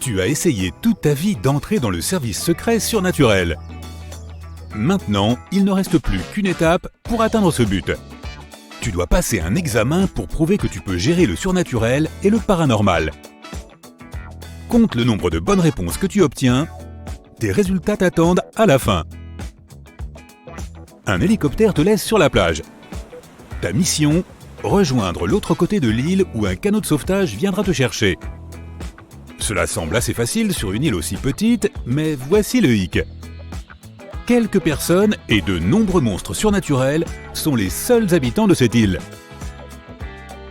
Tu as essayé toute ta vie d'entrer dans le service secret surnaturel. Maintenant, il ne reste plus qu'une étape pour atteindre ce but. Tu dois passer un examen pour prouver que tu peux gérer le surnaturel et le paranormal. Compte le nombre de bonnes réponses que tu obtiens. Tes résultats t'attendent à la fin. Un hélicoptère te laisse sur la plage. Ta mission, rejoindre l'autre côté de l'île où un canot de sauvetage viendra te chercher. Cela semble assez facile sur une île aussi petite, mais voici le hic. Quelques personnes et de nombreux monstres surnaturels sont les seuls habitants de cette île.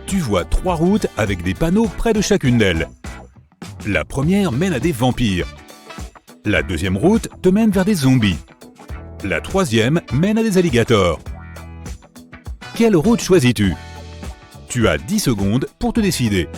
Tu vois 3 routes avec des panneaux près de chacune d'elles. La première mène à des vampires. La deuxième route te mène vers des zombies. La troisième mène à des alligators. Quelle route choisis-tu? Tu as 10 secondes pour te décider.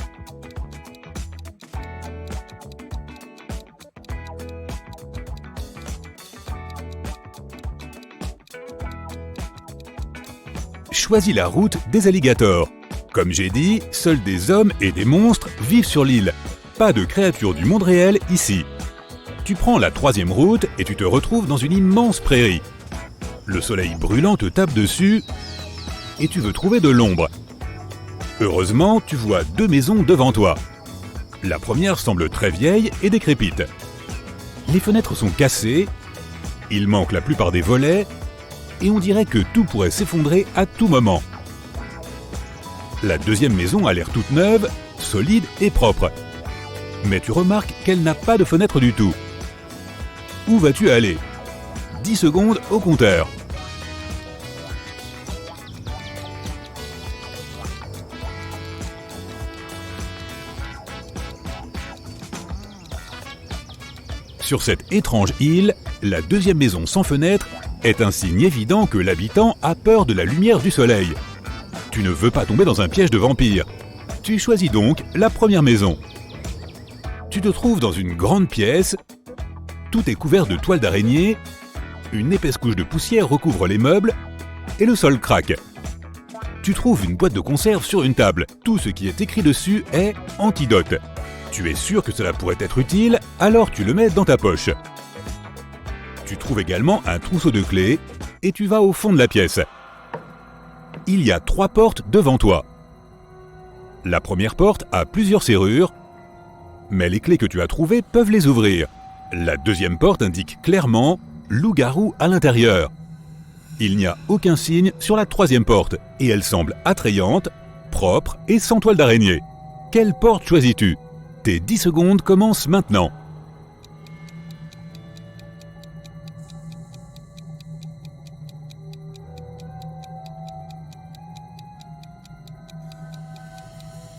Choisis la route des alligators. Comme j'ai dit, seuls des hommes et des monstres vivent sur l'île. Pas de créatures du monde réel ici. Tu prends la troisième route et tu te retrouves dans une immense prairie. Le soleil brûlant te tape dessus et tu veux trouver de l'ombre. Heureusement, tu vois 2 maisons devant toi. La première semble très vieille et décrépite. Les fenêtres sont cassées, il manque la plupart des volets et on dirait que tout pourrait s'effondrer à tout moment. La deuxième maison a l'air toute neuve, solide et propre. Mais tu remarques qu'elle n'a pas de fenêtre du tout. Où vas-tu aller? 10 secondes au compteur. Sur cette étrange île, la deuxième maison sans fenêtre est un signe évident que l'habitant a peur de la lumière du soleil. Tu ne veux pas tomber dans un piège de vampire. Tu choisis donc la première maison. Tu te trouves dans une grande pièce. Tout est couvert de toiles d'araignée. Une épaisse couche de poussière recouvre les meubles et le sol craque. Tu trouves une boîte de conserve sur une table. Tout ce qui est écrit dessus est « Antidote ». Tu es sûr que cela pourrait être utile, alors tu le mets dans ta poche. Tu trouves également un trousseau de clés et tu vas au fond de la pièce. Il y a 3 portes devant toi. La première porte a plusieurs serrures, mais les clés que tu as trouvées peuvent les ouvrir. La deuxième porte indique clairement « loup-garou à l'intérieur ». Il n'y a aucun signe sur la troisième porte et elle semble attrayante, propre et sans toile d'araignée. Quelle porte choisis-tu? Tes 10 secondes commencent maintenant.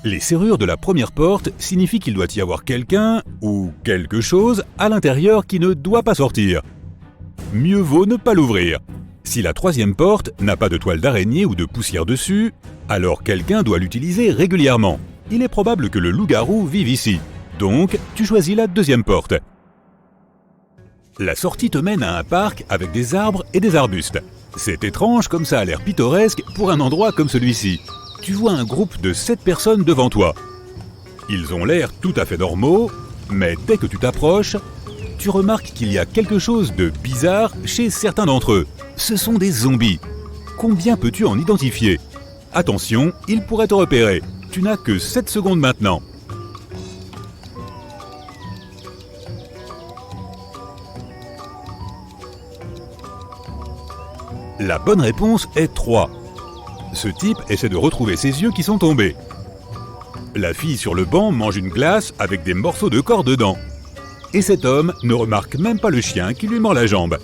Les serrures de la première porte signifient qu'il doit y avoir quelqu'un ou quelque chose à l'intérieur qui ne doit pas sortir. Mieux vaut ne pas l'ouvrir. Si la troisième porte n'a pas de toile d'araignée ou de poussière dessus, alors quelqu'un doit l'utiliser régulièrement. Il est probable que le loup-garou vive ici. Donc, tu choisis la deuxième porte. La sortie te mène à un parc avec des arbres et des arbustes. C'est étrange comme ça a l'air pittoresque pour un endroit comme celui-ci. Tu vois un groupe de 7 personnes devant toi. Ils ont l'air tout à fait normaux, mais dès que tu t'approches, tu remarques qu'il y a quelque chose de bizarre chez certains d'entre eux. Ce sont des zombies. Combien peux-tu en identifier? Attention, ils pourraient te repérer. Tu n'as que 7 secondes maintenant. La bonne réponse est 3. Ce type essaie de retrouver ses yeux qui sont tombés. La fille sur le banc mange une glace avec des morceaux de corps dedans. Et cet homme ne remarque même pas le chien qui lui mord la jambe.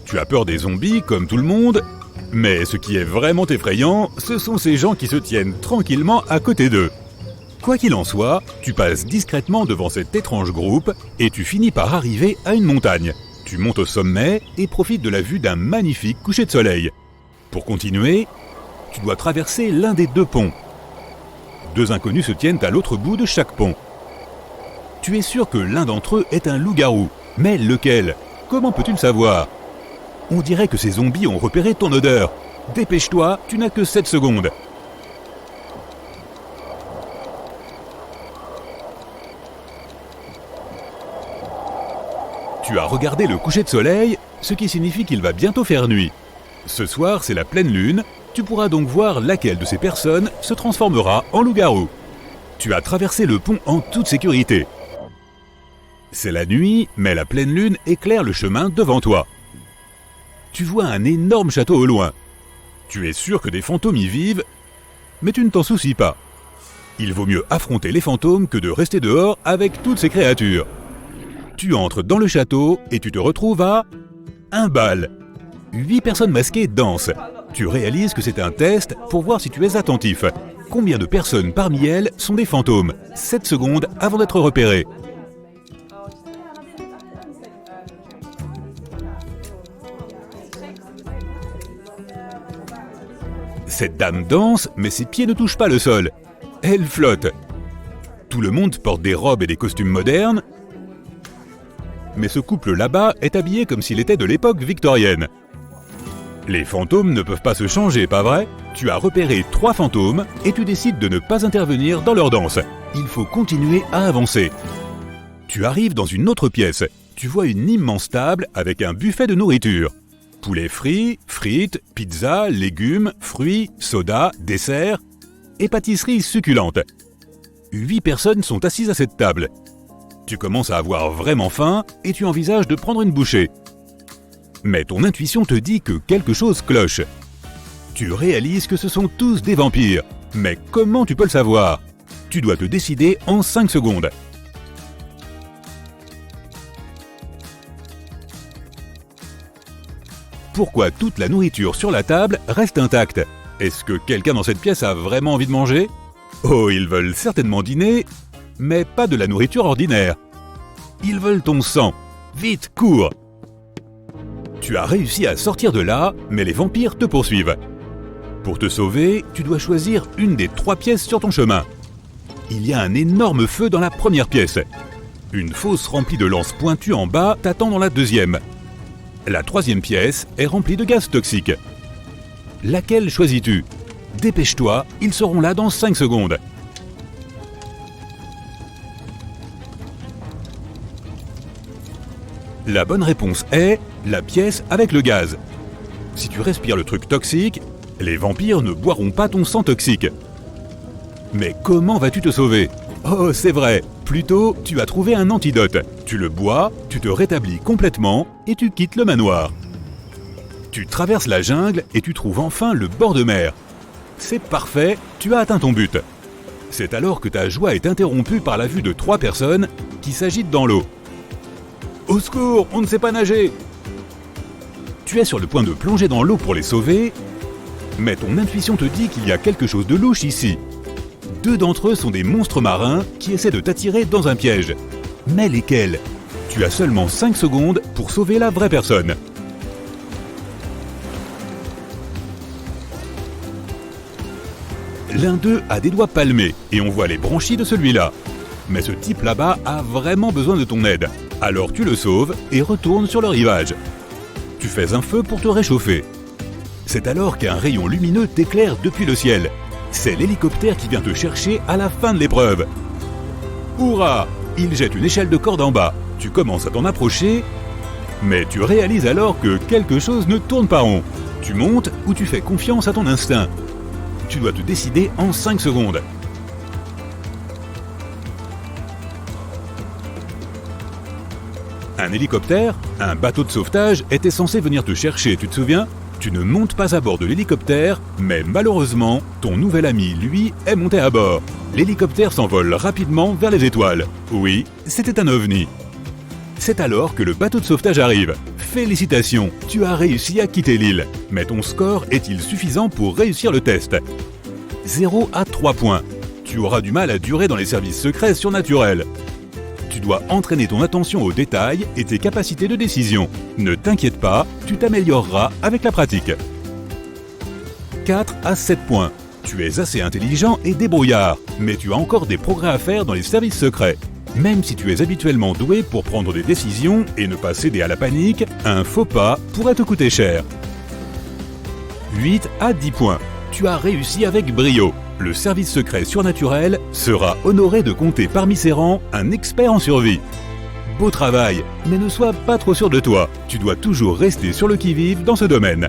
Tu as peur des zombies comme tout le monde, mais ce qui est vraiment effrayant, ce sont ces gens qui se tiennent tranquillement à côté d'eux. Quoi qu'il en soit, tu passes discrètement devant cet étrange groupe et tu finis par arriver à une montagne. Tu montes au sommet et profites de la vue d'un magnifique coucher de soleil. Pour continuer, tu dois traverser l'un des 2 ponts. 2 inconnus se tiennent à l'autre bout de chaque pont. Tu es sûr que l'un d'entre eux est un loup-garou, mais lequel? Comment peux-tu le savoir? On dirait que ces zombies ont repéré ton odeur. Dépêche-toi, tu n'as que 7 secondes. Tu as regardé le coucher de soleil, ce qui signifie qu'il va bientôt faire nuit. Ce soir, c'est la pleine lune, tu pourras donc voir laquelle de ces personnes se transformera en loup-garou. Tu as traversé le pont en toute sécurité. C'est la nuit, mais la pleine lune éclaire le chemin devant toi. Tu vois un énorme château au loin. Tu es sûr que des fantômes y vivent, mais tu ne t'en soucies pas. Il vaut mieux affronter les fantômes que de rester dehors avec toutes ces créatures. Tu entres dans le château et tu te retrouves à un bal. 8 personnes masquées dansent. Tu réalises que c'est un test pour voir si tu es attentif. Combien de personnes parmi elles sont des fantômes? 7 secondes avant d'être repéré. Cette dame danse, mais ses pieds ne touchent pas le sol. Elle flotte. Tout le monde porte des robes et des costumes modernes, mais ce couple là-bas est habillé comme s'il était de l'époque victorienne. Les fantômes ne peuvent pas se changer, pas vrai? Tu as repéré 3 fantômes et tu décides de ne pas intervenir dans leur danse. Il faut continuer à avancer. Tu arrives dans une autre pièce. Tu vois une immense table avec un buffet de nourriture. Poulet frit, frites, pizza, légumes, fruits, soda, dessert et pâtisseries succulentes. 8 personnes sont assises à cette table. Tu commences à avoir vraiment faim et tu envisages de prendre une bouchée. Mais ton intuition te dit que quelque chose cloche. Tu réalises que ce sont tous des vampires. Mais comment tu peux le savoir? Tu dois te décider en 5 secondes. Pourquoi toute la nourriture sur la table reste intacte? Est-ce que quelqu'un dans cette pièce a vraiment envie de manger? Oh, ils veulent certainement dîner, mais pas de la nourriture ordinaire. Ils veulent ton sang. Vite, cours! Tu as réussi à sortir de là, mais les vampires te poursuivent. Pour te sauver, tu dois choisir une des 3 pièces sur ton chemin. Il y a un énorme feu dans la première pièce. Une fosse remplie de lances pointues en bas t'attend dans la deuxième. La 3e pièce est remplie de gaz toxiques. Laquelle choisis-tu? Dépêche-toi, ils seront là dans 5 secondes. La bonne réponse est la pièce avec le gaz. Si tu respires le truc toxique, les vampires ne boiront pas ton sang toxique. Mais comment vas-tu te sauver? Oh, c'est vrai, plutôt tu as trouvé un antidote. Tu le bois, tu te rétablis complètement et tu quittes le manoir. Tu traverses la jungle et tu trouves enfin le bord de mer. C'est parfait, tu as atteint ton but. C'est alors que ta joie est interrompue par la vue de 3 personnes qui s'agitent dans l'eau. Au secours, on ne sait pas nager! Tu es sur le point de plonger dans l'eau pour les sauver, mais ton intuition te dit qu'il y a quelque chose de louche ici. 2 d'entre eux sont des monstres marins qui essaient de t'attirer dans un piège. Mais lesquels? Tu as seulement 5 secondes pour sauver la vraie personne. L'un d'eux a des doigts palmés et on voit les branchies de celui-là. Mais ce type là-bas a vraiment besoin de ton aide. Alors tu le sauves et retournes sur le rivage. Tu fais un feu pour te réchauffer. C'est alors qu'un rayon lumineux t'éclaire depuis le ciel. C'est l'hélicoptère qui vient te chercher à la fin de l'épreuve. Hurrah! Il jette une échelle de corde en bas. Tu commences à t'en approcher, mais tu réalises alors que quelque chose ne tourne pas rond. Tu montes ou tu fais confiance à ton instinct. Tu dois te décider en 5 secondes. Un hélicoptère, un bateau de sauvetage, était censé venir te chercher, tu te souviens? Tu ne montes pas à bord de l'hélicoptère, mais malheureusement, ton nouvel ami, lui, est monté à bord. L'hélicoptère s'envole rapidement vers les étoiles. Oui, c'était un ovni. C'est alors que le bateau de sauvetage arrive. Félicitations, tu as réussi à quitter l'île. Mais ton score est-il suffisant pour réussir le test? 0 à 3 points. Tu auras du mal à durer dans les services secrets surnaturels. Tu dois entraîner ton attention aux détails et tes capacités de décision. Ne t'inquiète pas, tu t'amélioreras avec la pratique. 4 à 7 points. Tu es assez intelligent et débrouillard, mais tu as encore des progrès à faire dans les services secrets. Même si tu es habituellement doué pour prendre des décisions et ne pas céder à la panique, un faux pas pourrait te coûter cher. 8 à 10 points. Tu as réussi avec brio. Le service secret surnaturel sera honoré de compter parmi ses rangs un expert en survie. Beau travail, mais ne sois pas trop sûr de toi. Tu dois toujours rester sur le qui-vive dans ce domaine.